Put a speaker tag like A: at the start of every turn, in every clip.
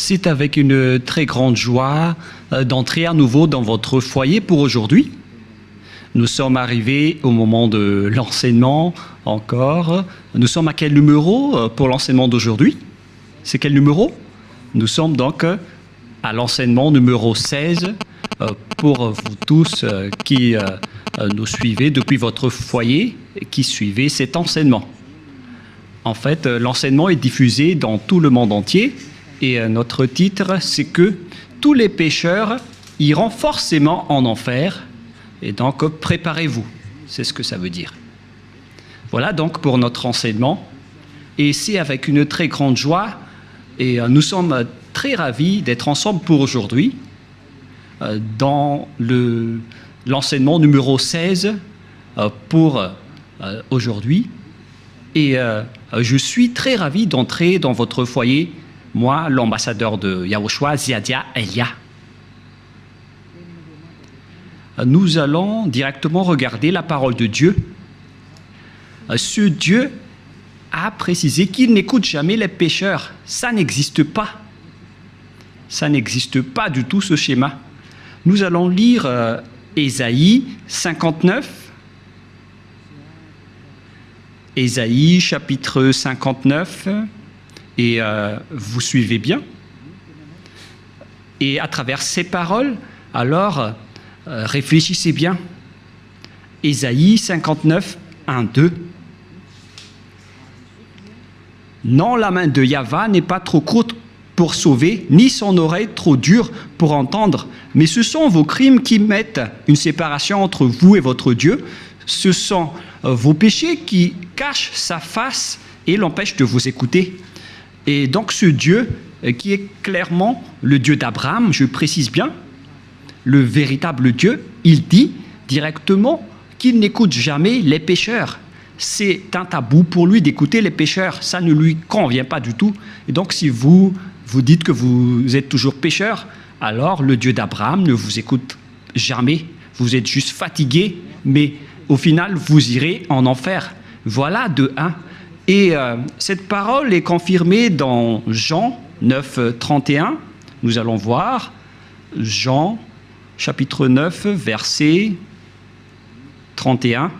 A: C'est avec une très grande joie d'entrer à nouveau dans votre foyer pour aujourd'hui. Nous sommes arrivés au moment de l'enseignement encore. Nous sommes à quel numéro pour l'enseignement d'aujourd'hui? C'est quel numéro? Nous sommes donc à l'enseignement numéro 16 pour vous tous qui nous suivez depuis votre foyer et qui suivez cet enseignement. En fait, l'enseignement est diffusé dans tout le monde entier et notre titre, c'est que tous les pécheurs iront forcément en enfer et donc préparez-vous. C'est ce que ça veut dire. Voilà donc pour notre enseignement et c'est avec une très grande joie et nous sommes très ravis d'être ensemble pour aujourd'hui dans l'enseignement numéro 16 pour aujourd'hui. Et je suis très ravi d'entrer dans votre foyer, moi, l'ambassadeur de Yahushua, Ziadia Elia. Nous allons directement regarder la parole de Dieu. Ce Dieu a précisé qu'il n'écoute jamais les pécheurs. Ça n'existe pas. Ça n'existe pas du tout, ce schéma. Nous allons lire Ésaïe 59. Ésaïe chapitre 59. Et vous suivez bien. Et à travers ces paroles, alors, réfléchissez bien. Ésaïe 59, 1, 2. Non, la main de Yahva n'est pas trop courte pour sauver, ni son oreille trop dure pour entendre, mais ce sont vos crimes qui mettent une séparation entre vous et votre Dieu. Ce sont vos péchés qui cachent sa face et l'empêchent de vous écouter. Et donc ce Dieu, qui est clairement le Dieu d'Abraham, je précise bien, le véritable Dieu, il dit directement qu'il n'écoute jamais les pécheurs. C'est un tabou pour lui d'écouter les pécheurs, ça ne lui convient pas du tout. Et donc si vous dites que vous êtes toujours pécheur, alors le Dieu d'Abraham ne vous écoute jamais. Vous êtes juste fatigué, mais au final, vous irez en enfer. Voilà de 1. Et cette parole est confirmée dans Jean 9, 31. Nous allons voir Jean chapitre 9, verset 31.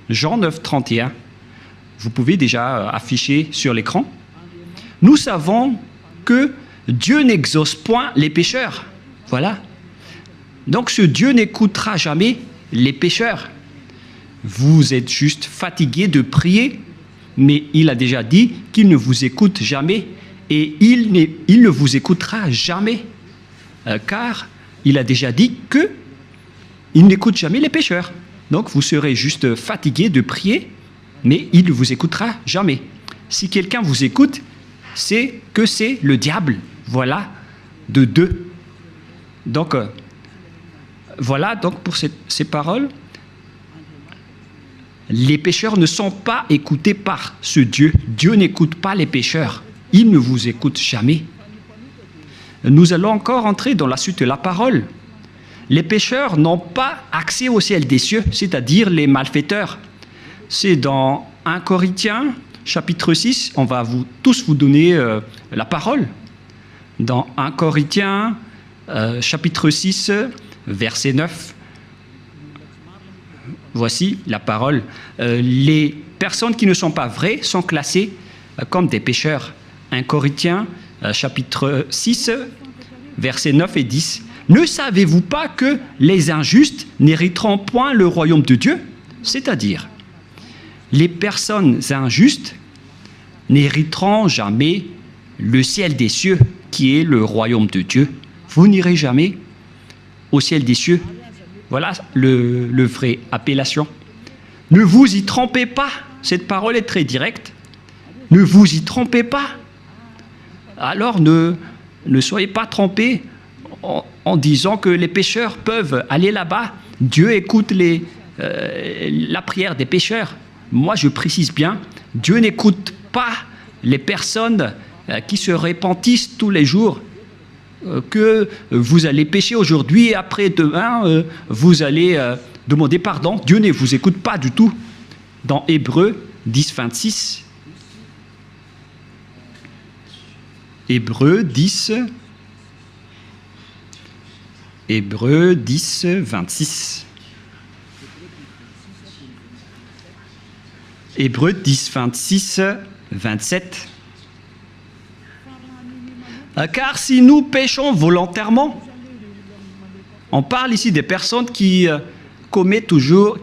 A: Jean 9, 31. Vous pouvez déjà afficher sur l'écran. Nous savons que Dieu n'exauce point les pécheurs. Voilà. Donc ce Dieu n'écoutera jamais les pécheurs. Vous êtes juste fatigué de prier, mais il a déjà dit qu'il ne vous écoute jamais et il ne vous écoutera jamais, car il a déjà dit qu'il n'écoute jamais les pécheurs. Donc vous serez juste fatigué de prier, mais il ne vous écoutera jamais. Si quelqu'un vous écoute, c'est que c'est le diable. Voilà, de 2. Donc, voilà donc pour ces paroles. Les pécheurs ne sont pas écoutés par ce Dieu. Dieu n'écoute pas les pécheurs. Il ne vous écoute jamais. Nous allons encore entrer dans la suite de la parole. Les pécheurs n'ont pas accès au ciel des cieux, c'est-à-dire les malfaiteurs. C'est dans 1 Corinthiens, chapitre 6, on va tous vous donner la parole. Dans 1 Corinthiens, chapitre 6, verset 9. Voici la parole. Les personnes qui ne sont pas vraies sont classées comme des pécheurs. 1 Corinthiens, chapitre 6, versets 9 et 10. Ne savez-vous pas que les injustes n'hériteront point le royaume de Dieu? C'est-à-dire, les personnes injustes n'hériteront jamais le ciel des cieux, qui est le royaume de Dieu. Vous n'irez jamais au ciel des cieux. Voilà le vrai appellation. Ne vous y trompez pas. Cette parole est très directe. Ne vous y trompez pas. Alors ne soyez pas trompés en disant que les pécheurs peuvent aller là-bas. Dieu écoute la prière des pécheurs. Moi, je précise bien, Dieu n'écoute pas les personnes qui se repentissent tous les jours. Que vous allez pécher aujourd'hui et après demain, vous allez demander pardon. Dieu ne vous écoute pas du tout. Dans Hébreux 10, 26. Hébreux 10, 26. Hébreux 10, 26, 27. Car si nous péchons volontairement, on parle ici des personnes qui commettent toujours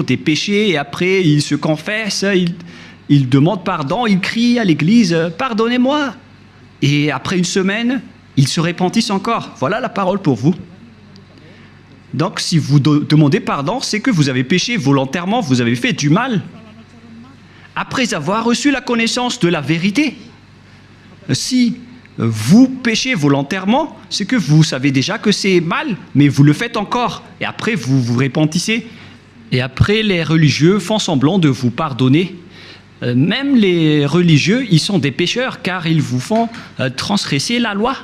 A: des péchés et après ils se confessent, ils demandent pardon, ils crient à l'église « Pardonnez-moi » et après une semaine, ils se repentissent encore. Voilà la parole pour vous. Donc si vous demandez pardon, c'est que vous avez péché volontairement, vous avez fait du mal. Après avoir reçu la connaissance de la vérité, si vous péchez volontairement, c'est que vous savez déjà que c'est mal, mais vous le faites encore. Et après, vous vous repentissez. Et après, les religieux font semblant de vous pardonner. Même les religieux, ils sont des pécheurs, car ils vous font transgresser la loi.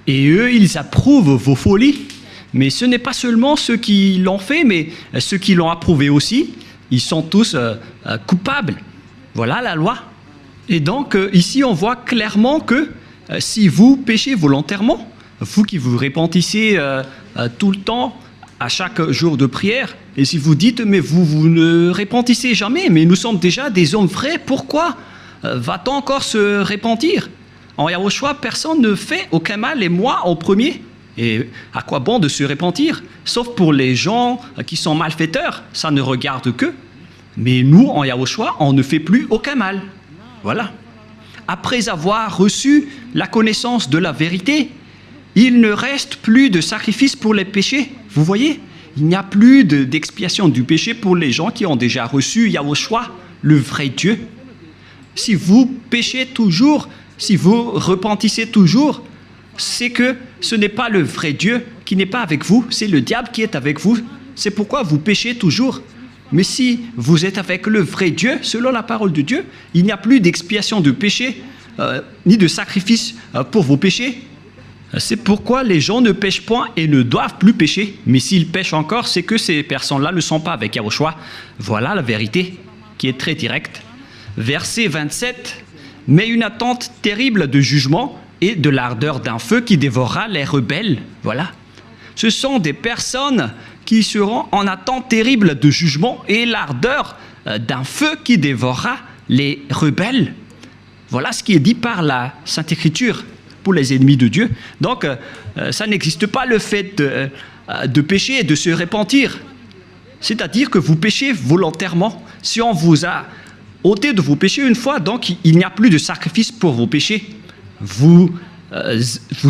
A: Et eux, ils approuvent vos folies. Mais ce n'est pas seulement ceux qui l'ont fait, mais ceux qui l'ont approuvé aussi. Ils sont tous coupables. Voilà la loi. Et donc, ici, on voit clairement que si vous péchez volontairement, vous qui vous repentissez tout le temps, à chaque jour de prière, et si vous dites, mais vous ne repentissez jamais, mais nous sommes déjà des hommes vrais, pourquoi va-t-on encore se repentir? En Yahushua, personne ne fait aucun mal, et moi en premier. Et à quoi bon de se repentir? Sauf pour les gens qui sont malfaiteurs, ça ne regarde qu'eux. Mais nous, en Yahushua, on ne fait plus aucun mal. Voilà. Après avoir reçu la connaissance de la vérité, il ne reste plus de sacrifice pour les péchés. Vous voyez, il n'y a plus d'expiation du péché pour les gens qui ont déjà reçu Yahushua, le vrai Dieu. Si vous péchez toujours, si vous repentissez toujours, c'est que ce n'est pas le vrai Dieu qui n'est pas avec vous, c'est le diable qui est avec vous. C'est pourquoi vous péchez toujours. Mais si vous êtes avec le vrai Dieu, selon la parole de Dieu, il n'y a plus d'expiation de péché, ni de sacrifice pour vos péchés. C'est pourquoi les gens ne pêchent point et ne doivent plus pécher. Mais s'ils pêchent encore, c'est que ces personnes-là ne sont pas avec Yahushua. Voilà la vérité qui est très directe. Verset 27, « Mais une attente terrible de jugement et de l'ardeur d'un feu qui dévorera les rebelles. » Voilà. Ce sont des personnes qui seront en attente terrible de jugement et l'ardeur d'un feu qui dévorera les rebelles. Voilà ce qui est dit par la Sainte Écriture pour les ennemis de Dieu. Donc, ça n'existe pas le fait de pécher et de se repentir. C'est-à-dire que vous péchez volontairement. Si on vous a ôté de vos péchés une fois, donc il n'y a plus de sacrifice pour vos péchés. Vous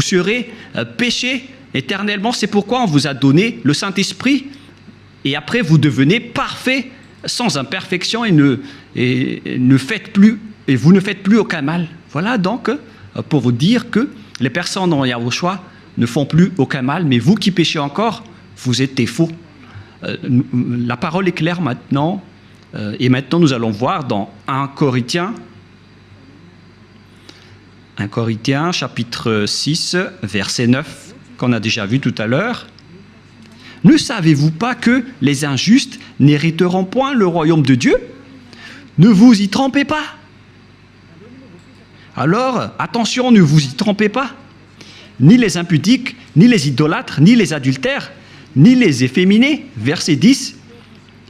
A: serez péchés éternellement. C'est pourquoi on vous a donné le Saint-Esprit et après vous devenez parfait sans imperfection et vous ne faites plus aucun mal. Voilà donc pour vous dire que les personnes en Yahushua ne font plus aucun mal, mais vous qui péchez encore, vous êtes des faux. La parole est claire maintenant, et maintenant nous allons voir dans 1 Corinthiens chapitre 6, verset 9, qu'on a déjà vu tout à l'heure. « Ne savez-vous pas que les injustes n'hériteront point le royaume de Dieu? Ne vous y trompez pas. » Alors, attention, ne vous y trompez pas. Ni les impudiques, ni les idolâtres, ni les adultères, ni les efféminés, verset 10,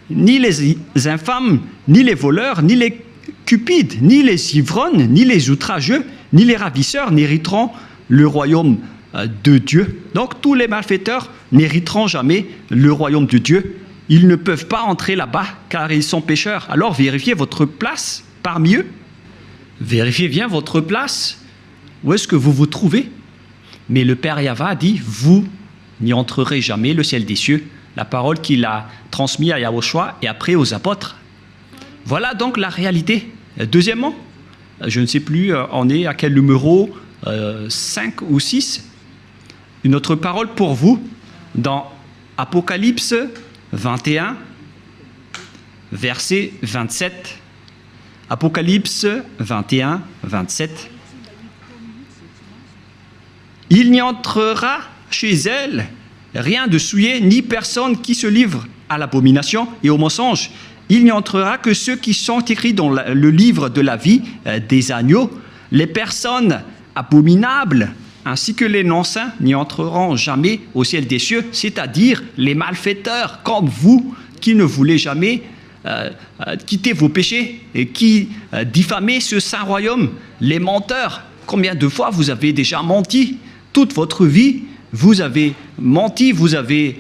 A: ni les infâmes, ni les voleurs, ni les cupides, ni les ivrognes, ni les outrageux, ni les ravisseurs n'hériteront le royaume de Dieu. Donc tous les malfaiteurs n'hériteront jamais le royaume de Dieu. Ils ne peuvent pas entrer là-bas car ils sont pécheurs. Alors vérifiez votre place parmi eux. Vérifiez bien votre place. Où est-ce que vous vous trouvez? Mais le Père Yahva dit, vous n'y entrerez jamais le ciel des cieux. La parole qu'il a transmise à Yahushua et après aux apôtres. Voilà donc la réalité. Deuxièmement, je ne sais plus, on est à quel numéro, 5 ou 6. Une autre parole pour vous, dans Apocalypse 21, verset 27. Apocalypse 21, 27. Il n'y entrera chez elle rien de souillé, ni personne qui se livre à l'abomination et au mensonge. Il n'y entrera que ceux qui sont écrits dans le livre de la vie des agneaux. Les personnes abominables, ainsi que les non-saints n'y entreront jamais au ciel des cieux, c'est-à-dire les malfaiteurs comme vous qui ne voulez jamais quitter vos péchés et qui diffamez ce saint royaume, les menteurs. Combien de fois vous avez déjà menti? Toute votre vie, vous avez menti, vous avez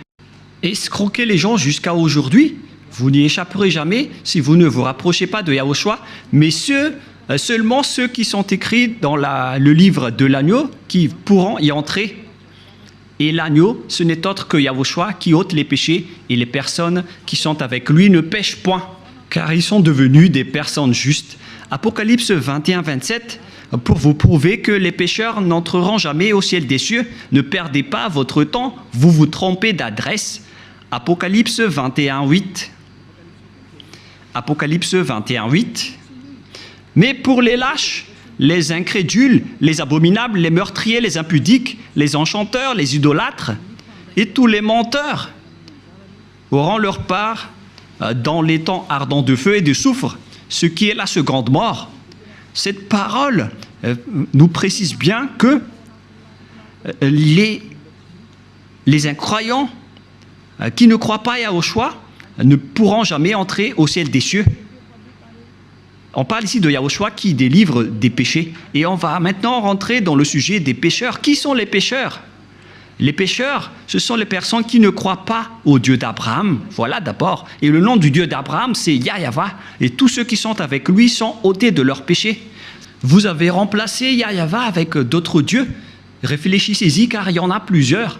A: escroqué les gens jusqu'à aujourd'hui. Vous n'y échapperez jamais si vous ne vous rapprochez pas de Yahushua, mais seulement ceux qui sont écrits dans le livre de l'agneau qui pourront y entrer. Et l'agneau, ce n'est autre que Yahushua qui ôte les péchés, et les personnes qui sont avec lui ne pêchent point, car ils sont devenus des personnes justes. Apocalypse 21, 27, pour vous prouver que les pécheurs n'entreront jamais au ciel des cieux, ne perdez pas votre temps, vous vous trompez d'adresse. Apocalypse 21, 8. Apocalypse 21, 8. Mais pour les lâches, les incrédules, les abominables, les meurtriers, les impudiques, les enchanteurs, les idolâtres et tous les menteurs auront leur part dans les temps ardents de feu et de soufre, ce qui est la seconde mort. Cette parole nous précise bien que les incroyants qui ne croient pas à Yahushua ne pourront jamais entrer au ciel des cieux. On parle ici de Yahushua qui délivre des péchés. Et on va maintenant rentrer dans le sujet des pécheurs. Qui sont les pécheurs? Les pécheurs, ce sont les personnes qui ne croient pas au Dieu d'Abraham. Voilà d'abord. Et le nom du Dieu d'Abraham, c'est Yahyawa. Et tous ceux qui sont avec lui sont ôtés de leurs péchés. Vous avez remplacé Yahyawa avec d'autres dieux. Réfléchissez-y car il y en a plusieurs.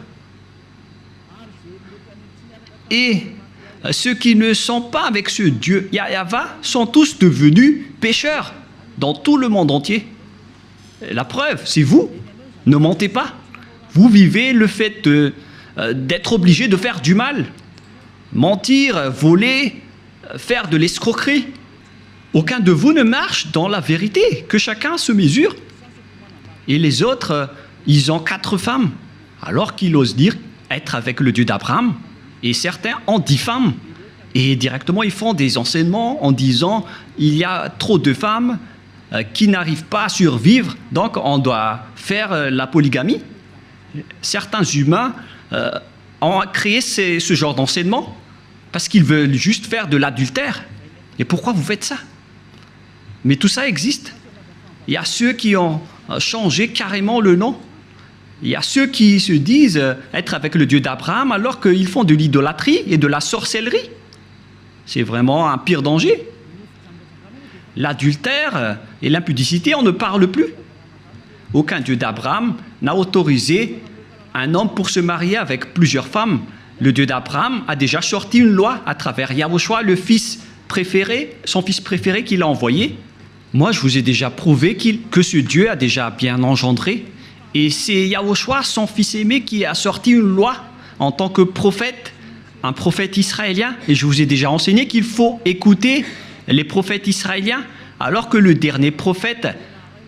A: Et ceux qui ne sont pas avec ce Dieu Yahyawa sont tous devenus pécheurs dans tout le monde entier. La preuve, c'est vous. Ne mentez pas. Vous vivez le fait d'être obligé de faire du mal. Mentir, voler, faire de l'escroquerie. Aucun de vous ne marche dans la vérité. Que chacun se mesure. Et les autres, ils ont 4 femmes. Alors qu'ils osent dire être avec le Dieu d'Abraham. Et certains en diffament. Et directement, ils font des enseignements en disant il y a trop de femmes qui n'arrivent pas à survivre, donc on doit faire la polygamie. Certains humains ont créé ce genre d'enseignement parce qu'ils veulent juste faire de l'adultère. Et pourquoi vous faites ça? Mais tout ça existe. Il y a ceux qui ont changé carrément le nom. Il y a ceux qui se disent être avec le Dieu d'Abraham alors qu'ils font de l'idolâtrie et de la sorcellerie. C'est vraiment un pire danger. L'adultère et l'impudicité, on ne parle plus. Aucun Dieu d'Abraham n'a autorisé un homme pour se marier avec plusieurs femmes. Le Dieu d'Abraham a déjà sorti une loi à travers Yahushua, le fils préféré, son fils préféré qu'il a envoyé. Moi, je vous ai déjà prouvé que ce Dieu a déjà bien engendré. Et c'est Yahushua, son fils aimé, qui a sorti une loi en tant que prophète, un prophète israélien. Et je vous ai déjà enseigné qu'il faut écouter les prophètes israéliens, alors que le dernier prophète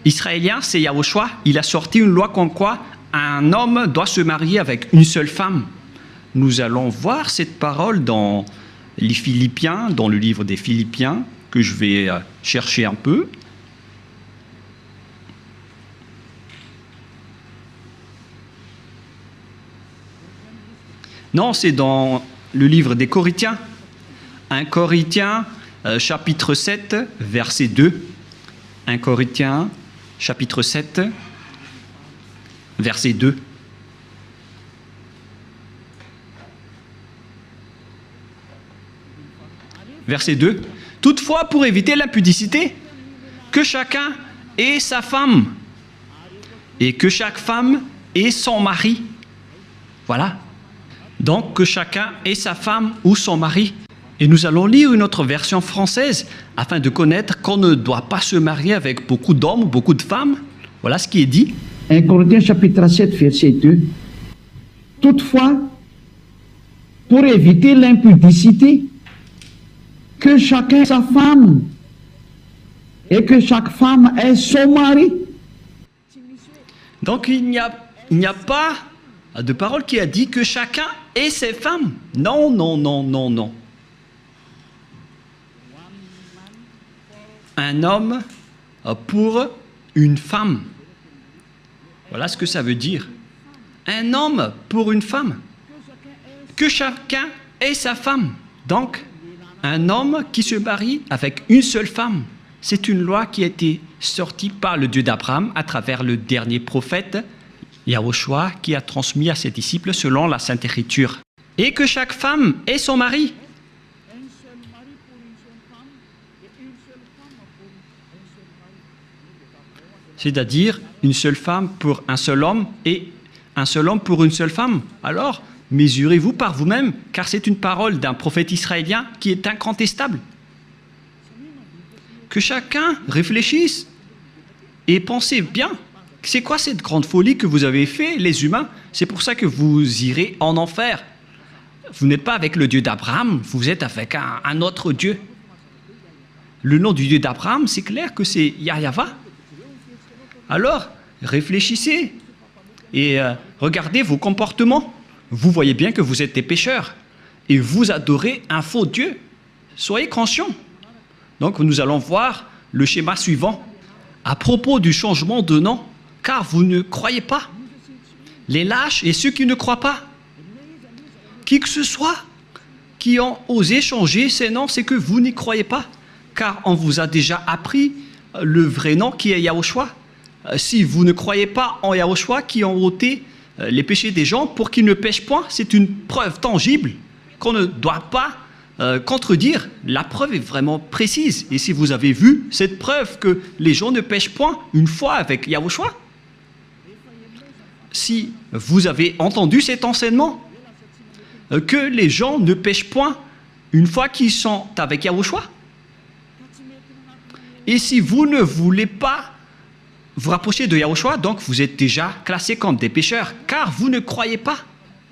A: israélien, c'est Yahushua. Il a sorti une loi comme quoi un homme doit se marier avec une seule femme. Nous allons voir cette parole dans les Philippiens, dans le livre des Philippiens, que je vais chercher un peu. Non, c'est dans le livre des Corinthiens. 1 Corinthiens, chapitre 7, verset 2. 1 Corinthiens, chapitre 7, verset 2. Verset 2. Toutefois, pour éviter l'impudicité, que chacun ait sa femme, et que chaque femme ait son mari. Voilà. Donc, que chacun ait sa femme ou son mari. Et nous allons lire une autre version française, afin de connaître qu'on ne doit pas se marier avec beaucoup d'hommes ou beaucoup de femmes. Voilà ce qui est dit.
B: 1 Corinthiens chapitre 7, verset 2. Toutefois, pour éviter l'impudicité, que chacun ait sa femme et que chaque femme ait son mari.
A: Donc il n'y a pas de parole qui a dit que chacun ait ses femmes. Non, non, non, non, non. Un homme pour une femme. Voilà ce que ça veut dire. Un homme pour une femme. Que chacun ait sa femme. Donc, un homme qui se marie avec une seule femme. C'est une loi qui a été sortie par le Dieu d'Abraham à travers le dernier prophète, Yahushua, qui a transmis à ses disciples selon la Sainte Écriture. Et que chaque femme ait son mari. C'est-à-dire une seule femme pour un seul homme et un seul homme pour une seule femme. Alors, mesurez-vous par vous-même, car c'est une parole d'un prophète israélien qui est incontestable. Que chacun réfléchisse et pensez bien. C'est quoi cette grande folie que vous avez fait, les humains? C'est pour ça que vous irez en enfer. Vous n'êtes pas avec le Dieu d'Abraham, vous êtes avec un autre Dieu. Le nom du Dieu d'Abraham, c'est clair que c'est Yahva. Alors, réfléchissez et regardez vos comportements. Vous voyez bien que vous êtes des pécheurs et vous adorez un faux Dieu. Soyez conscients. Donc, nous allons voir le schéma suivant. À propos du changement de nom, car vous ne croyez pas. Les lâches et ceux qui ne croient pas. Qui que ce soit qui ont osé changer ces noms, c'est que vous n'y croyez pas. Car on vous a déjà appris le vrai nom qui est Yahushua. Si vous ne croyez pas en Yahushua qui ont ôté les péchés des gens pour qu'ils ne pêchent point, c'est une preuve tangible qu'on ne doit pas contredire. La preuve est vraiment précise. Et si vous avez vu cette preuve que les gens ne pêchent point une fois avec Yahushua, si vous avez entendu cet enseignement, que les gens ne pêchent point une fois qu'ils sont avec Yahushua, et si vous ne voulez pas vous rapprochez de Yahushua, donc vous êtes déjà classés comme des pécheurs, car vous ne croyez pas.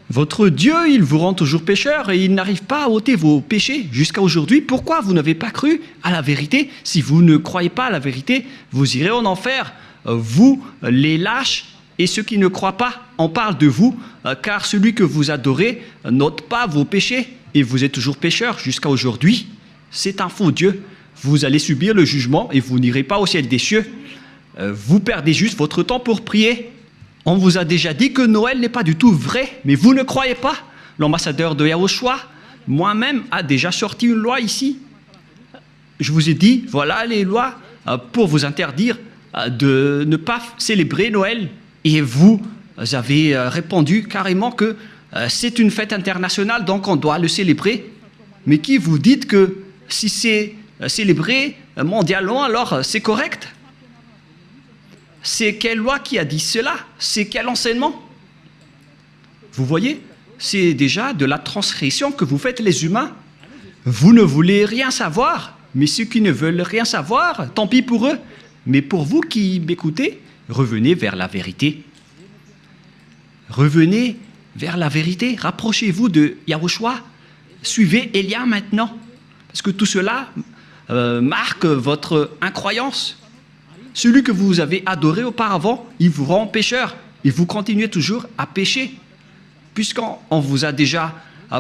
A: Votre Dieu, il vous rend toujours pécheur et il n'arrive pas à ôter vos péchés jusqu'à aujourd'hui. Pourquoi vous n'avez pas cru à la vérité? Si vous ne croyez pas à la vérité, vous irez en enfer. Vous, les lâches et ceux qui ne croient pas, on parle de vous, car celui que vous adorez n'ôte pas vos péchés et vous êtes toujours pécheur jusqu'à aujourd'hui. C'est un faux Dieu. Vous allez subir le jugement et vous n'irez pas au ciel des cieux. Vous perdez juste votre temps pour prier. On vous a déjà dit que Noël n'est pas du tout vrai, mais vous ne croyez pas. L'ambassadeur de Yahushua, moi-même, a déjà sorti une loi ici. Je vous ai dit, voilà les lois pour vous interdire de ne pas célébrer Noël. Et vous avez répondu carrément que c'est une fête internationale, donc on doit le célébrer. Mais qui vous dites que si c'est célébré mondialement, alors c'est correct? C'est quelle loi qui a dit cela? C'est quel enseignement? Vous voyez, c'est déjà de la transgression que vous faites les humains. Vous ne voulez rien savoir, mais ceux qui ne veulent rien savoir, tant pis pour eux. Mais pour vous qui m'écoutez, revenez vers la vérité. Revenez vers la vérité. Rapprochez-vous de Yahushua. Suivez Élia maintenant. Parce que tout cela marque votre incroyance. Celui que vous avez adoré auparavant, il vous rend pécheur. Et vous continuez toujours à pécher. Puisqu'on vous a déjà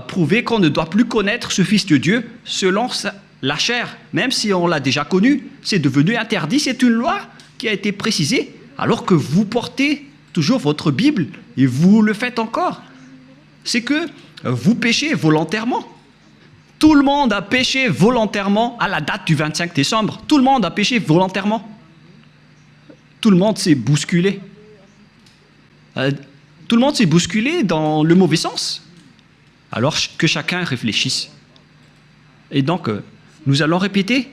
A: prouvé qu'on ne doit plus connaître ce Fils de Dieu selon la chair. Même si on l'a déjà connu, c'est devenu interdit. C'est une loi qui a été précisée. Alors que vous portez toujours votre Bible et vous le faites encore. C'est que vous péchez volontairement. Tout le monde a péché volontairement à la date du 25 décembre. Tout le monde a péché volontairement. Tout le monde s'est bousculé. Tout le monde s'est bousculé dans le mauvais sens. Alors que chacun réfléchisse. Et donc, nous allons répéter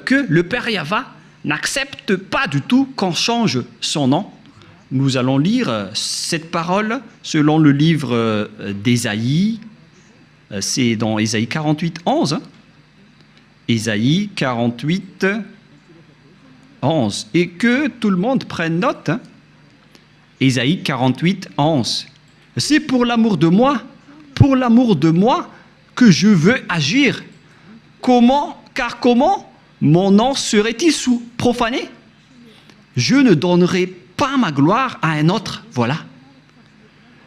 A: que le Père Yahva n'accepte pas du tout qu'on change son nom. Nous allons lire cette parole selon le livre d'Ésaïe. C'est dans Ésaïe 48, 11. Hein. Ésaïe 48, 11. Et que tout le monde prenne note. Hein. Ésaïe 48, 11. C'est pour l'amour de moi que je veux agir. Comment, car comment mon nom serait-il profané? Je ne donnerai pas ma gloire à un autre. Voilà.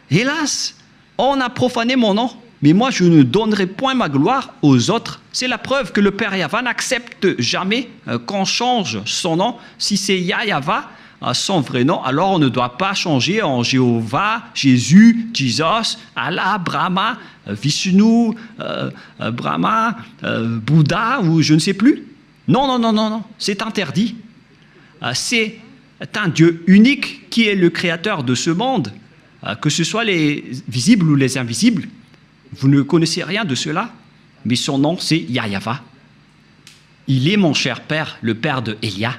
A: Hélas, on a profané mon nom, mais moi je ne donnerai point ma gloire aux autres. C'est la preuve que le Père Yahva n'accepte jamais qu'on change son nom. Si c'est Yahva, son vrai nom, alors on ne doit pas changer en Jéhovah, Jésus, Jesus, Allah, Brahma, Vishnu, Brahma, Bouddha ou je ne sais plus. Non, non, non, non, non, c'est interdit. C'est un Dieu unique qui est le créateur de ce monde, que ce soit les visibles ou les invisibles. Vous ne connaissez rien de cela, mais son nom c'est Yahweh. Il est mon cher père, le père de Elia,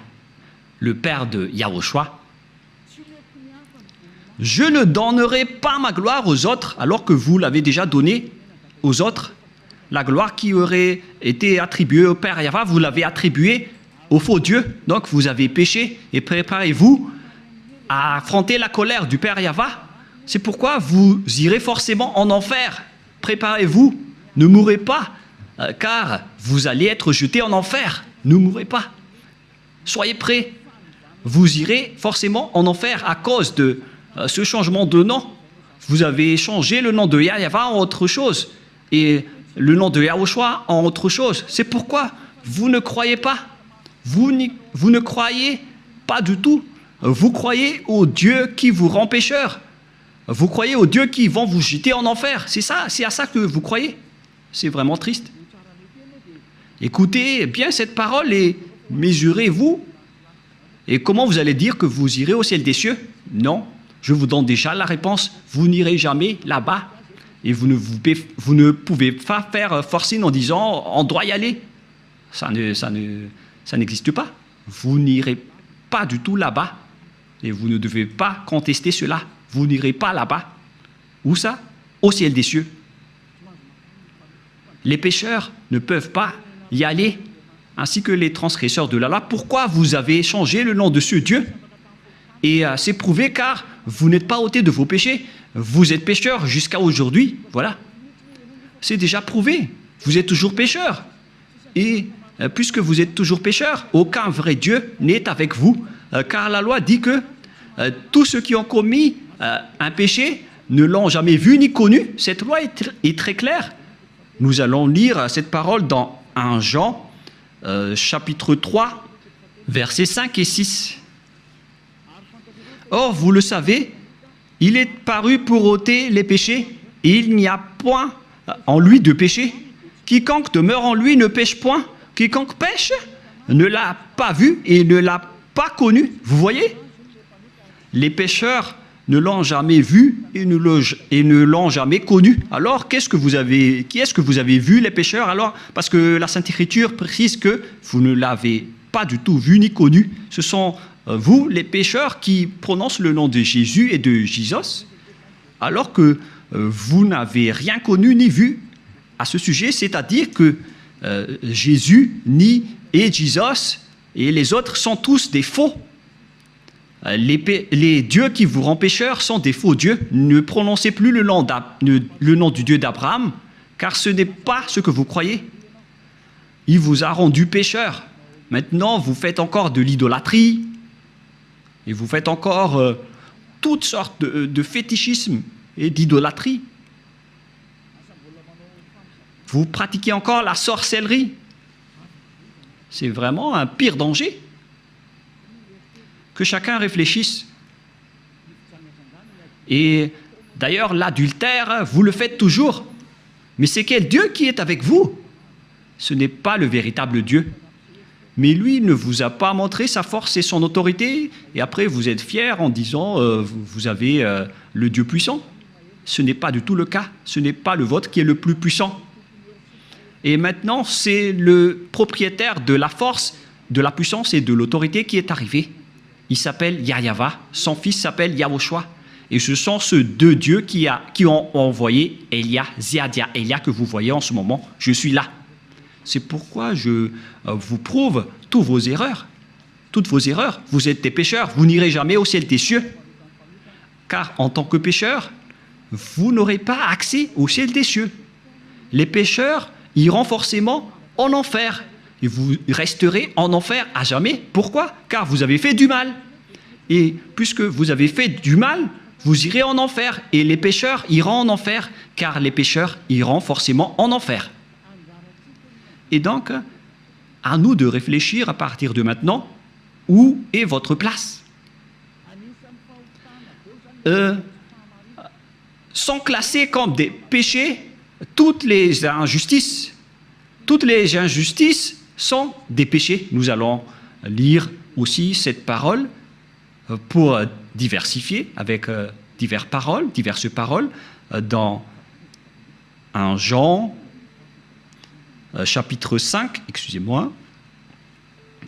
A: le père de Yahushua. Je ne donnerai pas ma gloire aux autres alors que vous l'avez déjà donnée aux autres. La gloire qui aurait été attribuée au Père Yahweh, vous l'avez attribuée au faux Dieu. Donc vous avez péché et préparez-vous à affronter la colère du Père Yahweh. C'est pourquoi vous irez forcément en enfer. Préparez-vous, ne mourrez pas, car vous allez être jetés en enfer. Ne mourrez pas. Soyez prêts. Vous irez forcément en enfer à cause de ce changement de nom. Vous avez changé le nom de Yahweh en autre chose et le nom de Yahushua en autre chose. C'est pourquoi vous ne croyez pas. Vous ne croyez pas du tout. Vous croyez au Dieu qui vous rend pécheur. Vous croyez aux dieux qui vont vous jeter en enfer. C'est ça, c'est à ça que vous croyez. C'est vraiment triste. Écoutez bien cette parole et mesurez-vous. Et comment vous allez dire que vous irez au ciel des cieux? Non, je vous donne déjà la réponse. Vous n'irez jamais là-bas. Et vous ne pouvez pas faire forcing en disant on doit y aller. Ça n'existe pas. Vous n'irez pas du tout là-bas. Et vous ne devez pas contester cela. Vous n'irez pas là-bas. Où ça? Au ciel des cieux. Les pécheurs ne peuvent pas y aller, ainsi que les transgresseurs de la loi. Pourquoi vous avez changé le nom de ce Dieu? Et c'est prouvé car vous n'êtes pas ôté de vos péchés. Vous êtes pécheurs jusqu'à aujourd'hui. Voilà. C'est déjà prouvé. Vous êtes toujours pécheurs. Et puisque vous êtes toujours pécheurs, aucun vrai Dieu n'est avec vous. Car la loi dit que tous ceux qui ont commis un péché ne l'ont jamais vu ni connu. Cette loi est très claire. Nous allons lire cette parole dans 1 Jean, chapitre 3, versets 5 et 6. Or, vous le savez, il est paru pour ôter les péchés, et il n'y a point en lui de péché. Quiconque demeure en lui ne pêche point. Quiconque pêche ne l'a pas vu et ne l'a pas connu. Vous voyez? Les pécheurs ne l'ont jamais vu et ne l'ont jamais connu. Alors, qui est-ce que vous avez vu, les pécheurs? Alors, parce que la Sainte Écriture précise que vous ne l'avez pas du tout vu ni connu. Ce sont vous, les pécheurs, qui prononcent le nom de Jésus et de Jesus, alors que vous n'avez rien connu ni vu à ce sujet, c'est-à-dire que Jésus et Jesus et les autres sont tous des faux. Les dieux qui vous rendent pécheurs sont des faux dieux. Ne prononcez plus le nom du Dieu d'Abraham, car ce n'est pas ce que vous croyez. Il vous a rendu pécheur. Maintenant, vous faites encore de l'idolâtrie, et vous faites encore toutes sortes de fétichisme et d'idolâtrie. Vous pratiquez encore la sorcellerie. C'est vraiment un pire danger. Que chacun réfléchisse. Et d'ailleurs, l'adultère, vous le faites toujours. Mais c'est quel Dieu qui est avec vous? Ce n'est pas le véritable Dieu. Mais lui ne vous a pas montré sa force et son autorité, et après vous êtes fiers en disant vous avez le Dieu puissant. Ce n'est pas du tout le cas. Ce n'est pas le vôtre qui est le plus puissant. Et maintenant, c'est le propriétaire de la force, de la puissance et de l'autorité qui est arrivé. Il s'appelle Yahweh, son fils s'appelle Yahushua. Et ce sont ces deux dieux qui ont envoyé Elia, Ziadia, Elia que vous voyez en ce moment. Je suis là. C'est pourquoi je vous prouve toutes vos erreurs. Toutes vos erreurs. Vous êtes des pécheurs. Vous n'irez jamais au ciel des cieux. Car en tant que pécheurs, vous n'aurez pas accès au ciel des cieux. Les pécheurs iront forcément en enfer. Et vous resterez en enfer à jamais. Pourquoi? Car vous avez fait du mal. Et puisque vous avez fait du mal, vous irez en enfer. Et les pécheurs iront en enfer, car les pécheurs iront forcément en enfer. Et donc, à nous de réfléchir à partir de maintenant, où est votre place? sont classés comme des péchés. Toutes les injustices sont des péchés. Nous allons lire aussi cette parole pour diversifier avec diverses paroles dans 1 Jean chapitre 5, excusez-moi,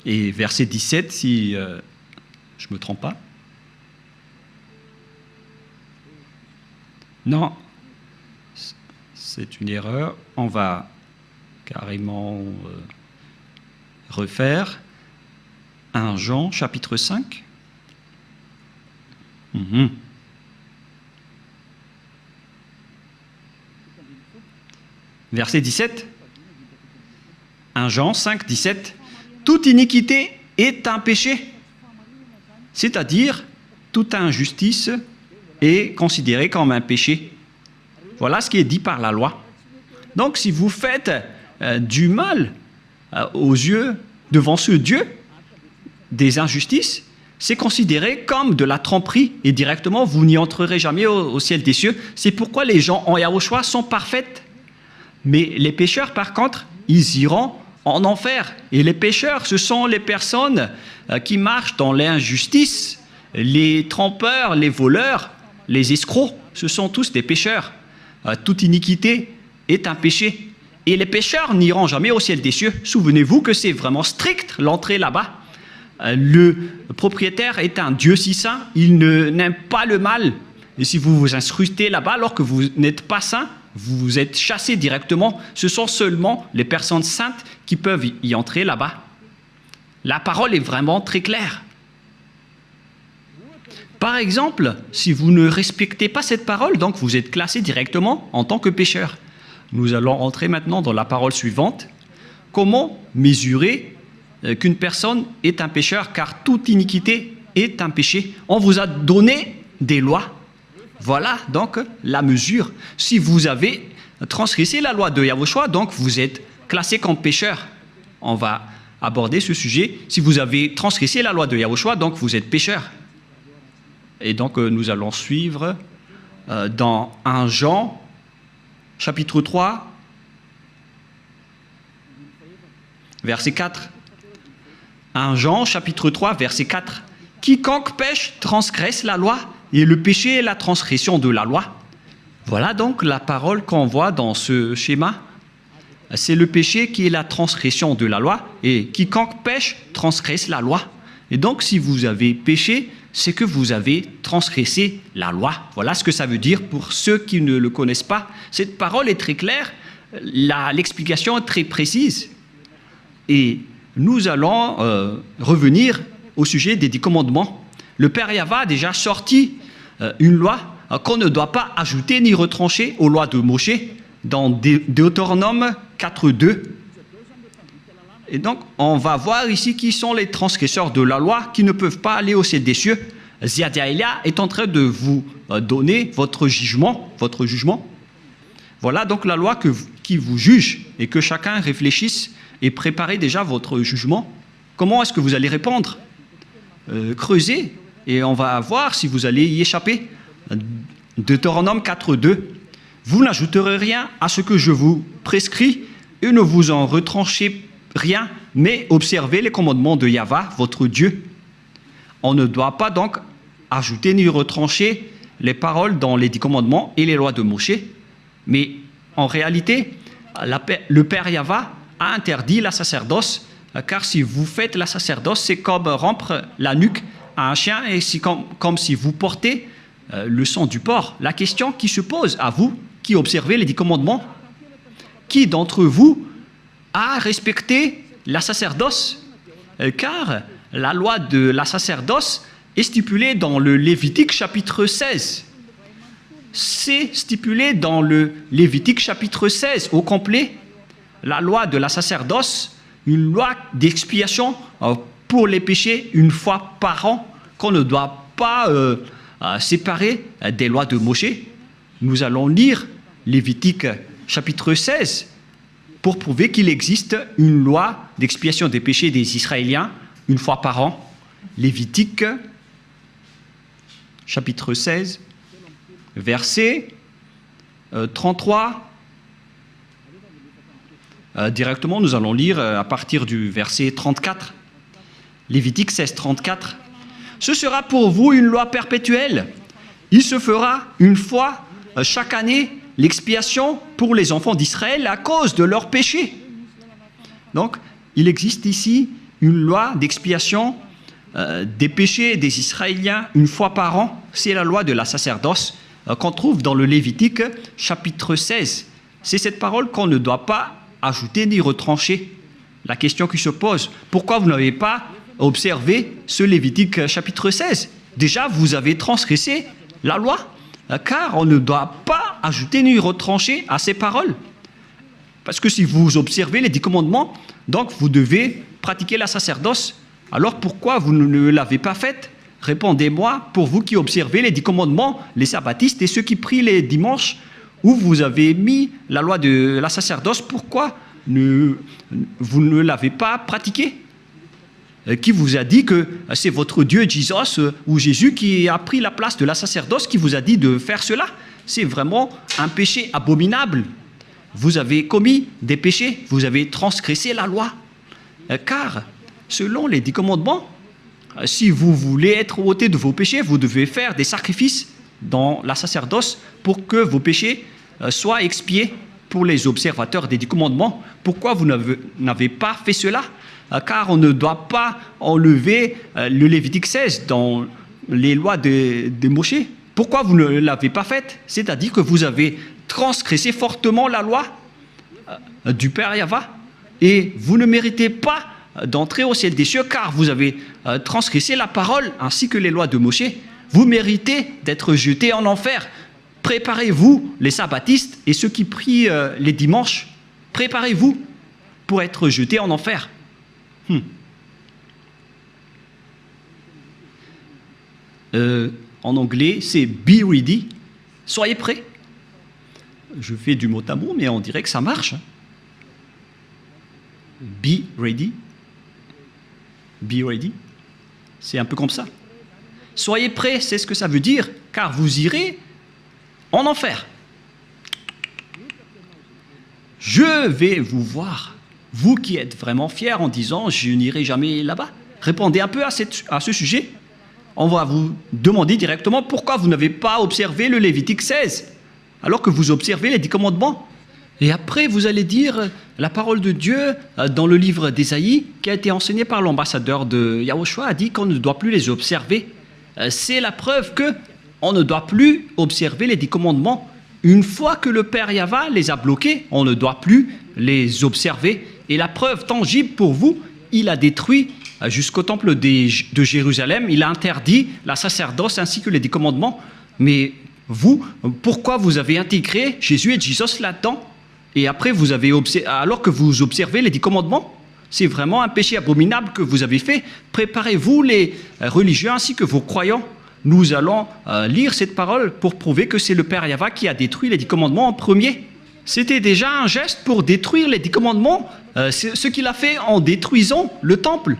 A: et verset 17 si je ne me trompe pas. Non, c'est une erreur. On va carrément refaire 1 Jean chapitre 5. Verset 17. 1 Jean 5, 17. Toute iniquité est un péché, c'est-à-dire toute injustice est considérée comme un péché. Voilà ce qui est dit par la loi. Donc si vous faites du mal aux yeux, devant ce Dieu, des injustices, c'est considéré comme de la tromperie et directement vous n'y entrerez jamais au ciel des cieux. C'est pourquoi les gens en Yahushua sont parfaits. Mais les pécheurs, par contre, ils iront en enfer. Et les pécheurs, ce sont les personnes qui marchent dans l'injustice, les trompeurs, les voleurs, les escrocs. Ce sont tous des pécheurs. Toute iniquité est un péché. Et les pécheurs n'iront jamais au ciel des cieux. Souvenez-vous que c'est vraiment strict l'entrée là-bas. Le propriétaire est un Dieu si saint, il n'aime pas le mal. Et si vous vous incrustez là-bas alors que vous n'êtes pas saint, vous êtes chassé directement. Ce sont seulement les personnes saintes qui peuvent y entrer là-bas. La parole est vraiment très claire. Par exemple, si vous ne respectez pas cette parole, donc vous êtes classé directement en tant que pécheur. Nous allons entrer maintenant dans la parole suivante. Comment mesurer qu'une personne est un pécheur, car toute iniquité est un péché. On vous a donné des lois. Voilà donc la mesure. Si vous avez transgressé la loi de Yahushua, donc vous êtes classé comme pécheur. On va aborder ce sujet. Si vous avez transgressé la loi de Yahushua, donc vous êtes pécheur. Et donc nous allons suivre dans 1 Jean, chapitre 3, verset 4. 1 Jean, chapitre 3, verset 4. Quiconque pêche transgresse la loi, et le péché est la transgression de la loi. Voilà donc la parole qu'on voit dans ce schéma. C'est le péché qui est la transgression de la loi, et quiconque pêche transgresse la loi. Et donc si vous avez péché, c'est que vous avez transgressé la loi. Voilà ce que ça veut dire pour ceux qui ne le connaissent pas. Cette parole est très claire, l'explication est très précise. Et nous allons revenir au sujet des 10 commandements. Le Père Yahva a déjà sorti une loi qu'on ne doit pas ajouter ni retrancher aux lois de Moshe dans Deutéronome 4.2. Et donc, on va voir ici qui sont les transgresseurs de la loi qui ne peuvent pas aller au ciel des cieux. Ziadiaïlia est en train de vous donner votre jugement. Voilà donc la loi qui vous juge et que chacun réfléchisse et préparez déjà votre jugement. Comment est-ce que vous allez répondre? Creusez et on va voir si vous allez y échapper. Deutéronome 4.2. Vous n'ajouterez rien à ce que je vous prescris et ne vous en retranchez rien, mais observez les commandements de Yahva, votre Dieu. On ne doit pas donc ajouter ni retrancher les paroles dans les 10 commandements et les lois de Moshe. Mais en réalité, le Père Yahva a interdit la sacerdoce, car si vous faites la sacerdoce, c'est comme rompre la nuque à un chien et c'est comme si vous portez le sang du porc. La question qui se pose à vous, qui observez les 10 commandements, qui d'entre vous a respecté la sacerdoce? Car la loi de la sacerdoce est stipulée dans le Lévitique chapitre 16. C'est stipulé dans le Lévitique chapitre 16 au complet. La loi de la sacerdoce, une loi d'expiation pour les péchés une fois par an, qu'on ne doit pas séparer des lois de Moshe. Nous allons lire Lévitique chapitre 16 pour prouver qu'il existe une loi d'expiation des péchés des Israéliens une fois par an. Lévitique chapitre 16, verset 33. Directement, nous allons lire à partir du verset 34. Lévitique 16, 34. Ce sera pour vous une loi perpétuelle. Il se fera une fois chaque année l'expiation pour les enfants d'Israël à cause de leurs péchés. Donc, il existe ici une loi d'expiation des péchés des Israéliens une fois par an. C'est la loi de la sacerdoce qu'on trouve dans le Lévitique chapitre 16. C'est cette parole qu'on ne doit pas ajouter ni retrancher. La question qui se pose, pourquoi vous n'avez pas observé ce Lévitique chapitre 16? Déjà, vous avez transgressé la loi, car on ne doit pas ajouter ni retrancher à ces paroles. Parce que si vous observez les 10 commandements, donc vous devez pratiquer la sacerdoce. Alors pourquoi vous ne l'avez pas faite? Répondez-moi, pour vous qui observez les 10 commandements, les sabbatistes et ceux qui prient les dimanches, où vous avez mis la loi de la sacerdoce, pourquoi vous ne l'avez pas pratiquée? Qui vous a dit que c'est votre Dieu, ou Jésus, qui a pris la place de la sacerdoce, qui vous a dit de faire cela? C'est vraiment un péché abominable. Vous avez commis des péchés, vous avez transgressé la loi. Car, selon les 10 commandements, si vous voulez être ôté de vos péchés, vous devez faire des sacrifices dans la sacerdoce pour que vos péchés soient expiés pour les observateurs des 10 commandements. Pourquoi vous n'avez pas fait cela? Car on ne doit pas enlever le Lévitique 16 dans les lois de Moïse. Pourquoi vous ne l'avez pas faite? C'est-à-dire que vous avez transgressé fortement la loi du Père Yahva et vous ne méritez pas d'entrer au ciel des cieux car vous avez transgressé la parole ainsi que les lois de Moïse. Vous méritez d'être jetés en enfer. Préparez-vous, les sabbatistes et ceux qui prient les dimanches, préparez-vous pour être jetés en enfer. En anglais, c'est be ready. Soyez prêts. Je fais du mot à mot, mais on dirait que ça marche. Be ready. Be ready. C'est un peu comme ça. Soyez prêts, c'est ce que ça veut dire, car vous irez en enfer. Je vais vous voir, vous qui êtes vraiment fiers en disant « je n'irai jamais là-bas ». Répondez un peu à ce sujet. On va vous demander directement pourquoi vous n'avez pas observé le Lévitique 16, alors que vous observez les 10 commandements. Et après, vous allez dire la parole de Dieu dans le livre d'Ésaïe, qui a été enseigné par l'ambassadeur de Yahushua, a dit qu'on ne doit plus les observer. C'est la preuve qu'on ne doit plus observer les 10 commandements. Une fois que le Père Yahva les a bloqués, on ne doit plus les observer. Et la preuve tangible pour vous, il a détruit jusqu'au temple de Jérusalem, il a interdit la sacerdoce ainsi que les 10 commandements. Mais vous, pourquoi vous avez intégré Jésus et Jesus là-dedans? Et après, alors que vous observez les 10 commandements, c'est vraiment un péché abominable que vous avez fait. Préparez-vous, les religieux ainsi que vos croyants. Nous allons lire cette parole pour prouver que c'est le Père Yahva qui a détruit les 10 commandements en premier. C'était déjà un geste pour détruire les 10 commandements, ce qu'il a fait en détruisant le temple.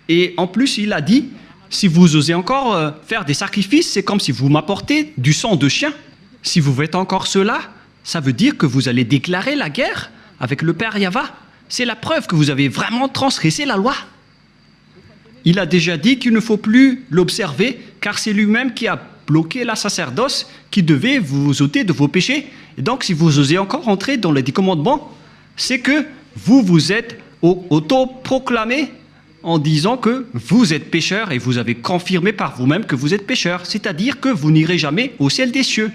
A: Et en plus, il a dit, si vous osez encore faire des sacrifices, c'est comme si vous m'apportez du sang de chien. Si vous faites encore cela, ça veut dire que vous allez déclarer la guerre avec le Père Yahva. C'est la preuve que vous avez vraiment transgressé la loi. Il a déjà dit qu'il ne faut plus l'observer, car c'est lui-même qui a bloqué la sacerdoce, qui devait vous ôter de vos péchés. Et donc, si vous osez encore entrer dans les 10 commandements, c'est que vous vous êtes auto-proclamé en disant que vous êtes pécheur et vous avez confirmé par vous-même que vous êtes pécheur. C'est-à-dire que vous n'irez jamais au ciel des cieux.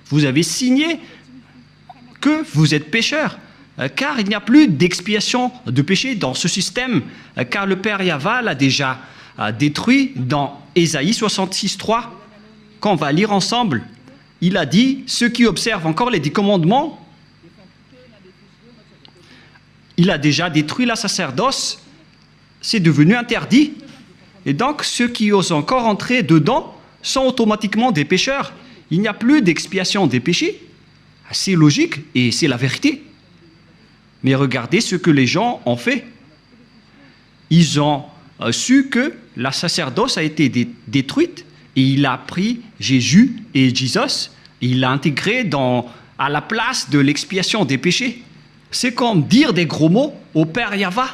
A: Vous avez signé que vous êtes pécheur. Car il n'y a plus d'expiation de péché dans ce système, car le Père Yahva l'a déjà détruit dans Ésaïe 66.3, qu'on va lire ensemble. Il a dit, ceux qui observent encore les 10 commandements, il a déjà détruit la sacerdoce, c'est devenu interdit. Et donc, ceux qui osent encore entrer dedans sont automatiquement des pécheurs. Il n'y a plus d'expiation des péchés. C'est logique et c'est la vérité. Mais regardez ce que les gens ont fait. Ils ont su que la sacerdoce a été détruite et il a pris Jésus et Jesus, et il l'a intégré à la place de l'expiation des péchés. C'est comme dire des gros mots au Père Yahva.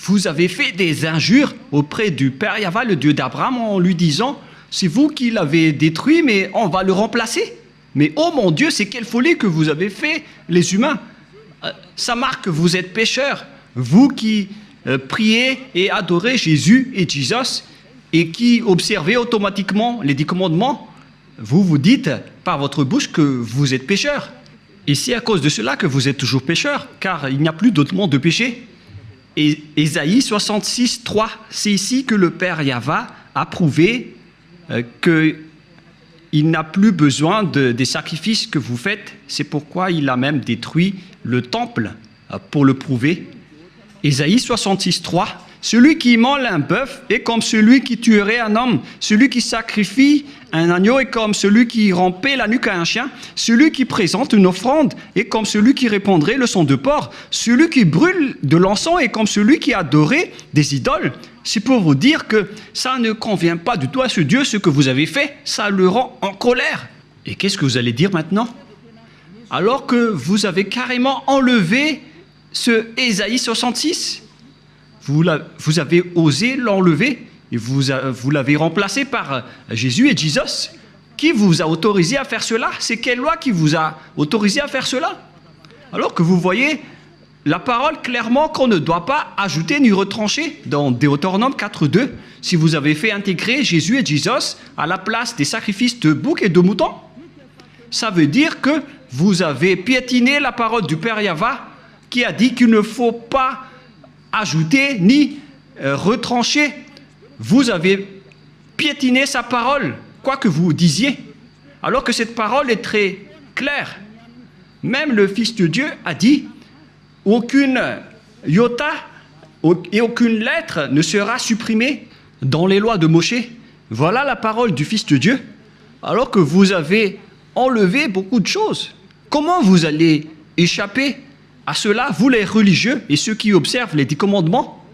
A: Vous avez fait des injures auprès du Père Yahva, le Dieu d'Abraham, en lui disant « C'est vous qui l'avez détruit, mais on va le remplacer. » Mais oh mon Dieu, c'est quelle folie que vous avez fait, les humains. Ça marque que vous êtes pécheurs. Vous qui priez et adorez Jésus et Jesus et qui observez automatiquement les 10 commandements, vous vous dites par votre bouche que vous êtes pécheurs. Et c'est à cause de cela que vous êtes toujours pécheurs, car il n'y a plus d'autrement de péché. Et Ésaïe 66, 3, c'est ici que le Père Yahva a prouvé qu'il n'a plus besoin des sacrifices que vous faites. C'est pourquoi il a même détruit le temple pour le prouver. Ésaïe 66, 3, celui qui immole un bœuf est comme celui qui tuerait un homme. Celui qui sacrifie un agneau est comme celui qui rampait la nuque à un chien. Celui qui présente une offrande est comme celui qui répandrait le sang de porc. Celui qui brûle de l'encens est comme celui qui adorait des idoles. C'est pour vous dire que ça ne convient pas du tout à ce Dieu, ce que vous avez fait. Ça le rend en colère. Et qu'est-ce que vous allez dire maintenant? Alors que vous avez carrément enlevé ce Ésaïe 66, vous avez osé l'enlever et vous l'avez remplacé par Jésus et Jesus. Qui vous a autorisé à faire cela? C'est quelle loi qui vous a autorisé à faire cela? Alors que vous voyez la parole clairement qu'on ne doit pas ajouter ni retrancher dans Deutéronome 4.2. Si vous avez fait intégrer Jésus et Jesus à la place des sacrifices de boucs et de moutons, ça veut dire que vous avez piétiné la parole du Père Yahva qui a dit qu'il ne faut pas ajouter ni retrancher. Vous avez piétiné sa parole, quoi que vous disiez, alors que cette parole est très claire. Même le Fils de Dieu a dit « Aucune iota et aucune lettre ne sera supprimée dans les lois de Moshe. » Voilà la parole du Fils de Dieu, alors que vous avez enlevé beaucoup de choses. Comment vous allez échapper à cela, vous les religieux et ceux qui observent les 10 commandements?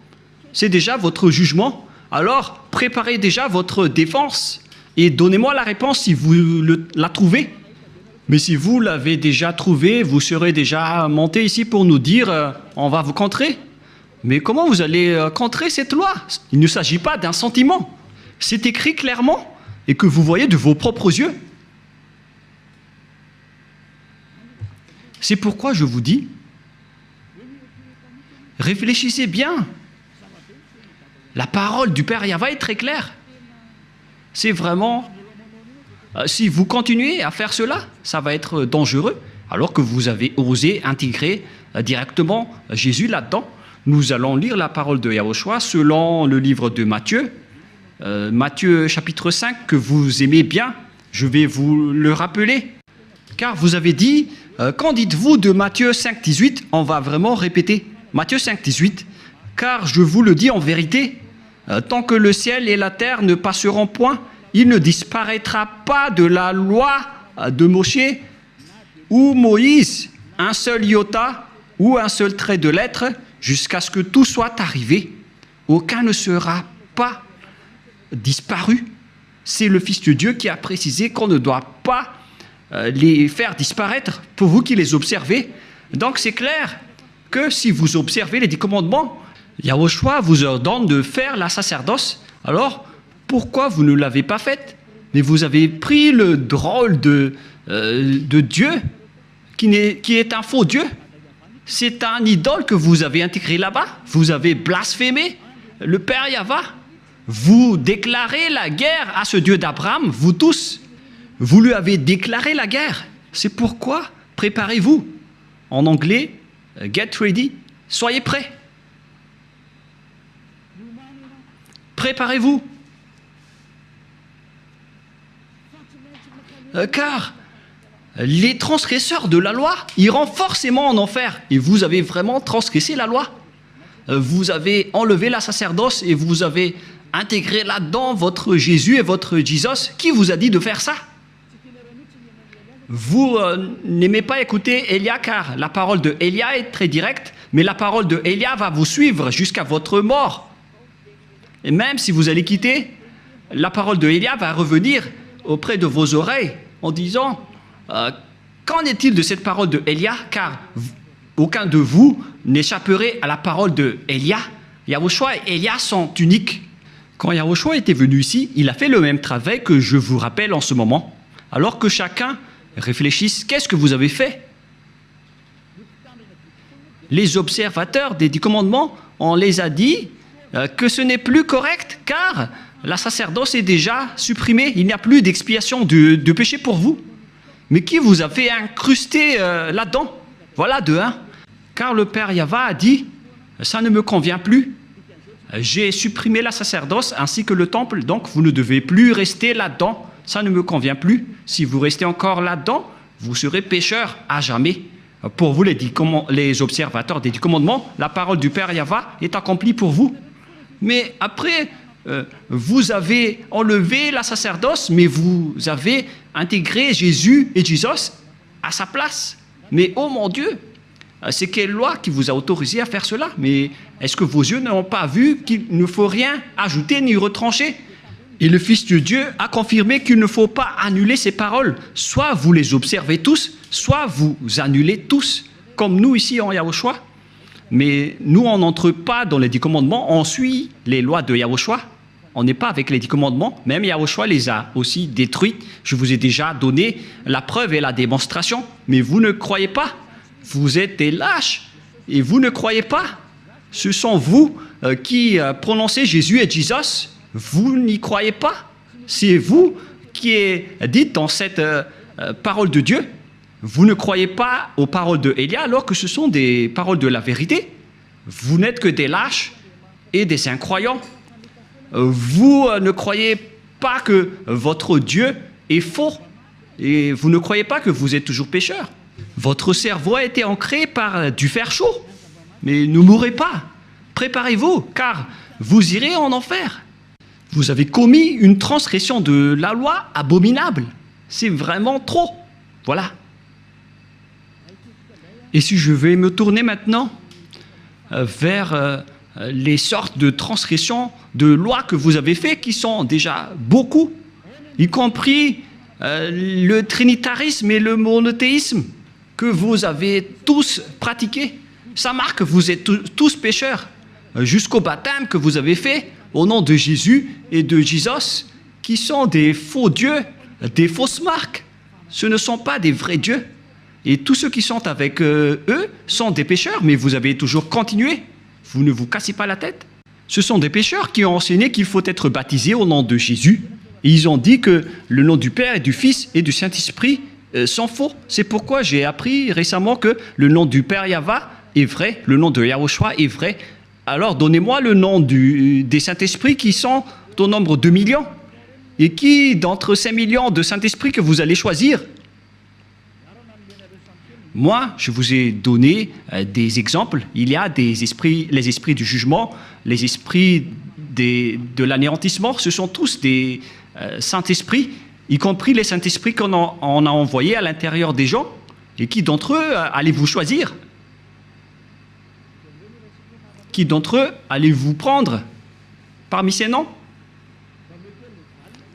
A: C'est déjà votre jugement. Alors, préparez déjà votre défense et donnez-moi la réponse si vous la trouvez. Mais si vous l'avez déjà trouvé, vous serez déjà monté ici pour nous dire on va vous contrer. Mais comment vous allez contrer cette loi? Il ne s'agit pas d'un sentiment. C'est écrit clairement et que vous voyez de vos propres yeux. C'est pourquoi je vous dis, réfléchissez bien. La parole du Père Yahva est très claire. C'est vraiment... si vous continuez à faire cela, ça va être dangereux, alors que vous avez osé intégrer directement Jésus là-dedans. Nous allons lire la parole de Yahushua selon le livre de Matthieu. Matthieu chapitre 5, que vous aimez bien. Je vais vous le rappeler. Car vous avez dit... qu'en dites-vous de Matthieu 5, 18? On va vraiment répéter. Matthieu 5, 18. Car je vous le dis en vérité, tant que le ciel et la terre ne passeront point, il ne disparaîtra pas de la loi de Moshe ou Moïse un seul iota ou un seul trait de lettre jusqu'à ce que tout soit arrivé. Aucun ne sera pas disparu. C'est le Fils de Dieu qui a précisé qu'on ne doit pas les faire disparaître pour vous qui les observez. Donc c'est clair que si vous observez les 10 commandements, Yahushua vous ordonne de faire la sacerdoce. Alors pourquoi vous ne l'avez pas faite? Mais vous avez pris le drôle de Dieu qui est un faux Dieu. C'est un idole que vous avez intégré là-bas. Vous avez blasphémé le Père Yahva. Vous déclarez la guerre à ce Dieu d'Abraham, vous tous. Vous lui avez déclaré la guerre. C'est pourquoi préparez-vous. En anglais, get ready. Soyez prêts. Préparez-vous. Car les transgresseurs de la loi iront forcément en enfer. Et vous avez vraiment transgressé la loi. Vous avez enlevé la sacerdoce et vous avez intégré là-dedans votre Jésus et votre Jesus. Qui vous a dit de faire ça? Vous n'aimez pas écouter Élia car la parole de Élia est très directe, mais la parole de Élia va vous suivre jusqu'à votre mort. Et même si vous allez quitter la parole de Élia va revenir auprès de vos oreilles en disant qu'en est-il de cette parole de Élia, car aucun de vous n'échapperait à la parole de Élia. Yahushua et Élia sont uniques. Quand Yahushua était venu ici, il a fait le même travail que je vous rappelle en ce moment. Alors que chacun réfléchisse, qu'est-ce que vous avez fait? Les observateurs des 10 commandements, on les a dit que ce n'est plus correct car la sacerdoce est déjà supprimée. Il n'y a plus d'expiation de péché pour vous. Mais qui vous a fait incruster là-dedans? Voilà de un. Car le Père Yahva a dit, ça ne me convient plus. J'ai supprimé la sacerdoce ainsi que le temple, donc vous ne devez plus rester là-dedans. Ça ne me convient plus. Si vous restez encore là-dedans, vous serez pécheur à jamais. Pour vous, les observateurs des 10 commandements, la parole du Père Yahva est accomplie pour vous. Mais après, vous avez enlevé la sacerdoce, mais vous avez intégré Jésus et Jesus à sa place. Mais oh mon Dieu, c'est quelle loi qui vous a autorisé à faire cela? Mais est-ce que vos yeux n'ont pas vu qu'il ne faut rien ajouter ni retrancher? Et le Fils de Dieu a confirmé qu'il ne faut pas annuler ces paroles. Soit vous les observez tous, soit vous annulez tous, comme nous ici en Yahushua. Mais nous, on n'entre pas dans les 10 commandements, on suit les lois de Yahushua. On n'est pas avec les 10 commandements, même Yahushua les a aussi détruits. Je vous ai déjà donné la preuve et la démonstration, mais vous ne croyez pas. Vous êtes des lâches et vous ne croyez pas. Ce sont vous qui prononcez Jésus et Jesus. Vous n'y croyez pas. C'est vous qui êtes dit dans cette parole de Dieu. Vous ne croyez pas aux paroles de Élia alors que ce sont des paroles de la vérité. Vous n'êtes que des lâches et des incroyants. Vous ne croyez pas que votre Dieu est faux et vous ne croyez pas que vous êtes toujours pécheur. Votre cerveau a été ancré par du fer chaud. Mais ne mourrez pas. Préparez-vous car vous irez en enfer. Vous avez commis une transgression de la loi abominable. C'est vraiment trop. Voilà. Et si je vais me tourner maintenant vers les sortes de transgressions de lois que vous avez fait, qui sont déjà beaucoup, y compris le trinitarisme et le monothéisme que vous avez tous pratiqués. Ça marque que vous êtes tous pécheurs, jusqu'au baptême que vous avez fait au nom de Jésus et de Jesus, qui sont des faux dieux, des fausses marques. Ce ne sont pas des vrais dieux. Et tous ceux qui sont avec eux sont des pécheurs, mais vous avez toujours continué. Vous ne vous cassez pas la tête. Ce sont des pécheurs qui ont enseigné qu'il faut être baptisé au nom de Jésus. Et ils ont dit que le nom du Père et du Fils et du Saint-Esprit sont faux. C'est pourquoi j'ai appris récemment que le nom du Père Yahva est vrai, le nom de Yahushua est vrai. Alors donnez-moi le nom des Saint-Esprits qui sont au nombre de millions. Et qui, d'entre ces millions de Saint-Esprits que vous allez choisir? Moi, je vous ai donné des exemples. Il y a des esprits, les esprits du jugement, les esprits de l'anéantissement. Ce sont tous des Saint-Esprits, y compris les Saint-Esprits qu'on a envoyés à l'intérieur des gens. Et qui d'entre eux allez-vous choisir? Qui d'entre eux allez-vous prendre parmi ces noms?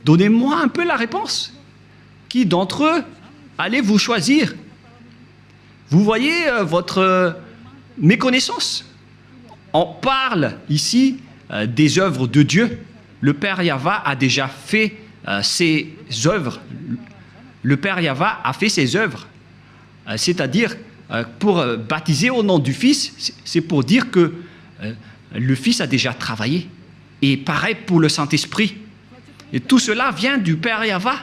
A: Donnez-moi un peu la réponse. Qui d'entre eux allez-vous choisir? Vous voyez votre méconnaissance. On parle ici des œuvres de Dieu. Le Père Yahva a déjà fait ses œuvres. Le Père Yahva a fait ses œuvres. C'est-à-dire, pour baptiser au nom du Fils, c'est pour dire que le Fils a déjà travaillé. Et pareil pour le Saint-Esprit. Et tout cela vient du Père Yahva.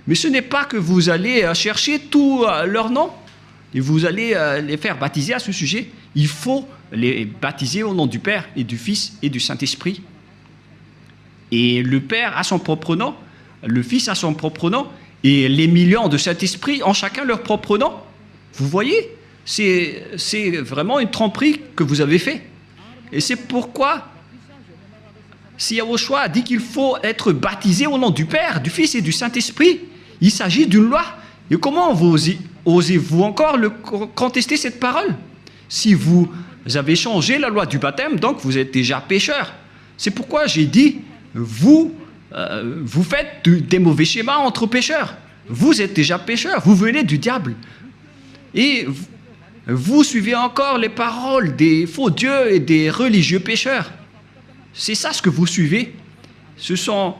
A: Mais ce n'est pas que vous allez chercher tous leurs noms et vous allez les faire baptiser à ce sujet. Il faut les baptiser au nom du Père et du Fils et du Saint-Esprit. Et le Père a son propre nom, le Fils a son propre nom, et les millions de Saint-Esprit ont chacun leur propre nom. Vous voyez, c'est vraiment une tromperie que vous avez fait. Et c'est pourquoi, si Yahushua a dit qu'il faut être baptisé au nom du Père, du Fils et du Saint-Esprit, il s'agit d'une loi. Et comment osez-vous encore contester cette parole? Si vous avez changé la loi du baptême, donc vous êtes déjà pécheur. C'est pourquoi j'ai dit, vous vous faites des mauvais schémas entre pécheurs. Vous êtes déjà pécheurs, vous venez du diable. Et vous suivez encore les paroles des faux dieux et des religieux pécheurs. C'est ça ce que vous suivez. Ce sont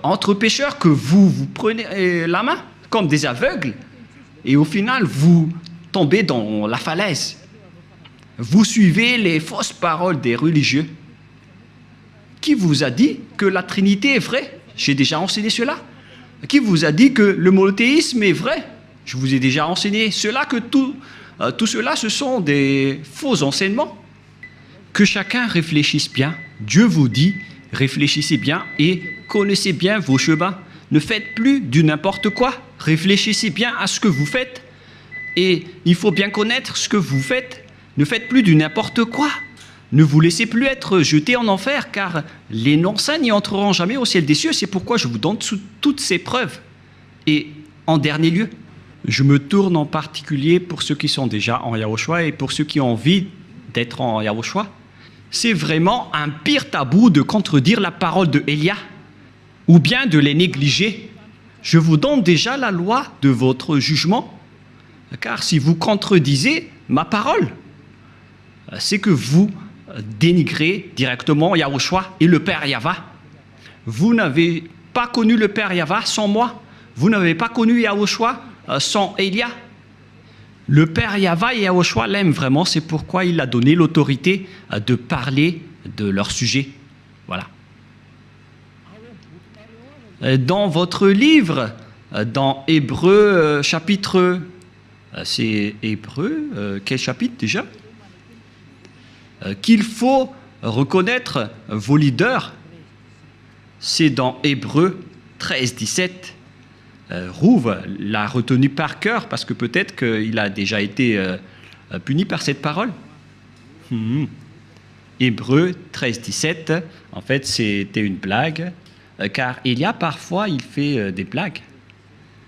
A: entre pécheurs que vous prenez la main, comme des aveugles, et au final, vous tombez dans la falaise. Vous suivez les fausses paroles des religieux. Qui vous a dit que la Trinité est vraie? J'ai déjà enseigné cela. Qui vous a dit que le monothéisme est vrai? Je vous ai déjà enseigné cela, que tout cela, ce sont des faux enseignements. Que chacun réfléchisse bien. Dieu vous dit, réfléchissez bien et connaissez bien vos chemins. Ne faites plus du n'importe quoi. Réfléchissez bien à ce que vous faites. Et il faut bien connaître ce que vous faites. Ne faites plus du n'importe quoi. Ne vous laissez plus être jeté en enfer, car les non-saints n'y entreront jamais au ciel des cieux. C'est pourquoi je vous donne toutes ces preuves. Et en dernier lieu, je me tourne en particulier pour ceux qui sont déjà en Yahushua et pour ceux qui ont envie d'être en Yahushua. C'est vraiment un pire tabou de contredire la parole de Élia ou bien de les négliger. Je vous donne déjà la loi de votre jugement, car si vous contredisez ma parole, c'est que vous dénigrez directement Yahushua et le Père Yahva. Vous n'avez pas connu le Père Yahva sans moi. Vous n'avez pas connu Yahushua sans Élia. Le Père Yahva et Yahushua l'aiment vraiment, c'est pourquoi il a donné l'autorité de parler de leur sujet. Voilà. Dans votre livre, dans Hébreux chapitre... c'est Hébreux, quel chapitre déjà? Qu'il faut reconnaître vos leaders, c'est dans Hébreux 13, 17. Rouve l'a retenu par cœur parce que peut-être qu'il a déjà été puni par cette parole. Hébreux 13, 17, en fait c'était une blague, car il y a parfois, il fait des blagues.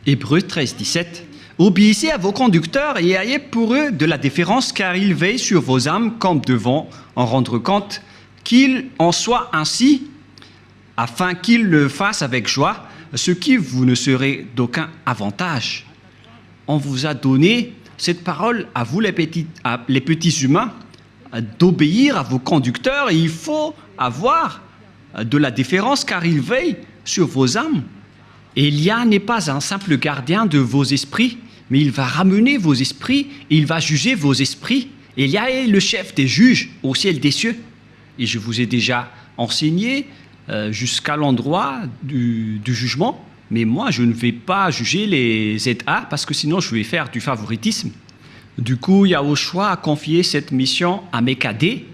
A: Hébreux 13, 17. Obéissez à vos conducteurs et ayez pour eux de la déférence, car ils veillent sur vos âmes comme devant en rendre compte, qu'il en soit ainsi, afin qu'ils le fassent avec joie, ce qui vous ne serait d'aucun avantage. On vous a donné cette parole à vous les petits humains, d'obéir à vos conducteurs, et il faut avoir de la déférence, car ils veillent sur vos âmes. Élia n'est pas un simple gardien de vos esprits, mais il va ramener vos esprits, et il va juger vos esprits. Élia est le chef des juges au ciel des cieux. Et je vous ai déjà enseigné jusqu'à l'endroit du jugement, mais moi je ne vais pas juger les ZA, parce que sinon je vais faire du favoritisme. Du coup, Yahushua a confié cette mission à mes cadets,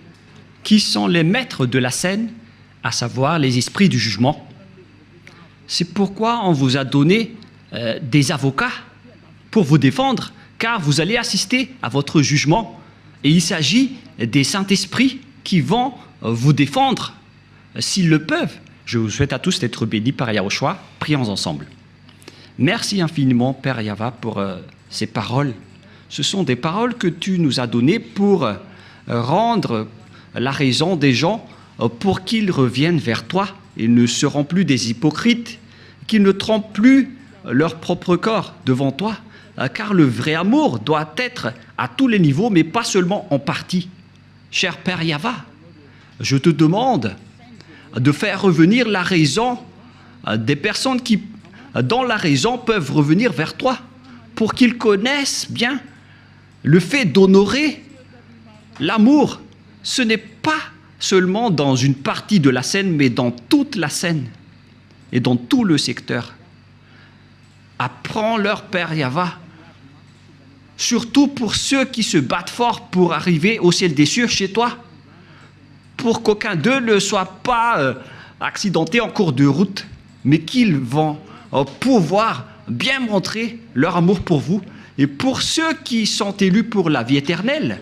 A: qui sont les maîtres de la scène, à savoir les esprits du jugement. C'est pourquoi on vous a donné des avocats pour vous défendre, car vous allez assister à votre jugement. Et il s'agit des Saint-Esprits qui vont vous défendre s'ils le peuvent. Je vous souhaite à tous d'être bénis par Yahushua. Prions ensemble. Merci infiniment, Père Yahva, pour ces paroles. Ce sont des paroles que tu nous as données pour rendre la raison des gens pour qu'ils reviennent vers toi. Ils ne seront plus des hypocrites, qu'ils ne trompent plus leur propre corps devant toi, car le vrai amour doit être à tous les niveaux, mais pas seulement en partie. Cher Père Yahva, je te demande de faire revenir la raison des personnes qui, dans la raison, peuvent revenir vers toi, pour qu'ils connaissent bien le fait d'honorer l'amour. Ce n'est pas seulement dans une partie de la scène, mais dans toute la scène et dans tout le secteur. Apprends-leur, Père Yahva, surtout pour ceux qui se battent fort pour arriver au ciel des cieux chez toi, pour qu'aucun d'eux ne soit pas accidenté en cours de route, mais qu'ils vont pouvoir bien montrer leur amour pour vous. Et pour ceux qui sont élus pour la vie éternelle,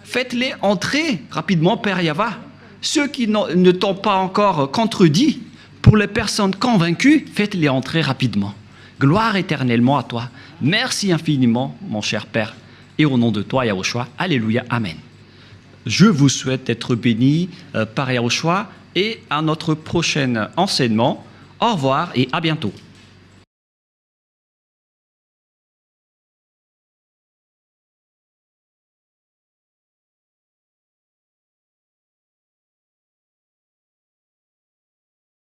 A: faites-les entrer rapidement, Père Yahva. Ceux qui ne t'ont pas encore contredit, pour les personnes convaincues, faites-les entrer rapidement. Gloire éternellement à toi. Merci infiniment, mon cher Père. Et au nom de toi, Yahushua, alléluia, amen. Je vous souhaite être bénis par Yahushua et à notre prochain enseignement. Au revoir et à bientôt.